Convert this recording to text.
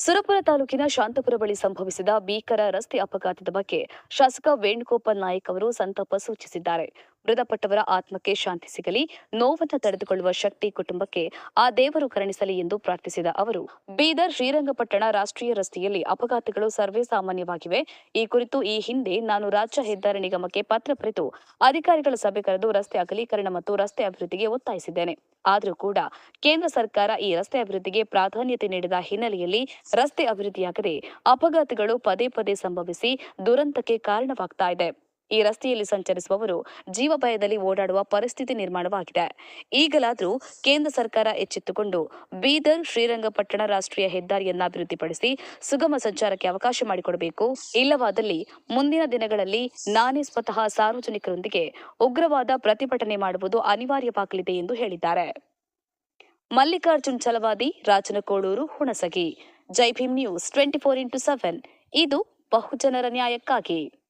ಸುರಪುರ ತಾಲೂಕಿನ ಶಾಂತಪುರ ಬಳಿ ಸಂಭವಿಸಿದ ಭೀಕರ ರಸ್ತೆ ಅಪಘಾತದ ಬಗ್ಗೆ ಶಾಸಕ ವೇಣುಗೋಪಾಲ್ ನಾಯ್ಕ್ ಅವರು ಸಂತಾಪ ಸೂಚಿಸಿದ್ದಾರೆ. ಮೃತಪಟ್ಟವರ ಆತ್ಮಕ್ಕೆ ಶಾಂತಿ ಸಿಗಲಿ, ನೋವನ್ನು ತಡೆದುಕೊಳ್ಳುವ ಶಕ್ತಿ ಕುಟುಂಬಕ್ಕೆ ಆ ದೇವರು ಕರುಣಿಸಲಿ ಎಂದು ಪ್ರಾರ್ಥಿಸಿದ ಅವರು, ಬೀದರ್ ಶ್ರೀರಂಗಪಟ್ಟಣ ರಾಷ್ಟ್ರೀಯ ರಸ್ತೆಯಲ್ಲಿ ಅಪಘಾತಗಳು ಸರ್ವೇ ಸಾಮಾನ್ಯವಾಗಿವೆ. ಈ ಕುರಿತು ಈ ಹಿಂದೆ ನಾನು ರಾಜ್ಯ ಹೆದ್ದಾರಿ ನಿಗಮಕ್ಕೆ ಪತ್ರ ಬರೆದು ಅಧಿಕಾರಿಗಳ ಸಭೆ ಕರೆದು ರಸ್ತೆ ಅಗಲೀಕರಣ ಮತ್ತು ರಸ್ತೆ ಅಭಿವೃದ್ಧಿಗೆ ಒತ್ತಾಯಿಸಿದ್ದೇನೆ. ಆದರೂ ಕೂಡ ಕೇಂದ್ರ ಸರ್ಕಾರ ಈ ರಸ್ತೆ ಅಭಿವೃದ್ಧಿಗೆ ಪ್ರಾಧಾನ್ಯತೆ ನೀಡಿದ ಹಿನ್ನೆಲೆಯಲ್ಲಿ ರಸ್ತೆ ಅಭಿವೃದ್ಧಿಯಾಗದೆ ಅಪಘಾತಗಳು ಪದೇ ಪದೇ ಸಂಭವಿಸಿ ದುರಂತಕ್ಕೆ ಕಾರಣವಾಗ್ತಾ ಇದೆ. ಈ ರಸ್ತೆಯಲ್ಲಿ ಸಂಚರಿಸುವವರು ಜೀವ ಭಯದಲ್ಲಿ ಓಡಾಡುವ ಪರಿಸ್ಥಿತಿ ನಿರ್ಮಾಣವಾಗಿದೆ. ಈಗಲಾದರೂ ಕೇಂದ್ರ ಸರ್ಕಾರ ಎಚ್ಚೆತ್ತುಕೊಂಡು ಬೀದರ್ ಶ್ರೀರಂಗಪಟ್ಟಣ ರಾಷ್ಟ್ರೀಯ ಹೆದ್ದಾರಿಯನ್ನ ಅಭಿವೃದ್ಧಿಪಡಿಸಿ ಸುಗಮ ಸಂಚಾರಕ್ಕೆ ಅವಕಾಶ ಮಾಡಿಕೊಡಬೇಕು. ಇಲ್ಲವಾದಲ್ಲಿ ಮುಂದಿನ ದಿನಗಳಲ್ಲಿ ನಾನೇ ಸ್ವತಃ ಸಾರ್ವಜನಿಕರೊಂದಿಗೆ ಉಗ್ರವಾದ ಪ್ರತಿಭಟನೆ ಮಾಡುವುದು ಅನಿವಾರ್ಯವಾಗಲಿದೆ ಎಂದು ಹೇಳಿದ್ದಾರೆ. ಮಲ್ಲಿಕಾರ್ಜುನ್ ಛಲವಾದಿ, ರಾಜನಕೋಳೂರು, ಹುಣಸಗಿ. ಜೈ ಭೀಮ್ ನ್ಯೂಸ್ 24x7 ಇದು ಬಹುಜನರ ನ್ಯಾಯಕ್ಕಾಗಿ.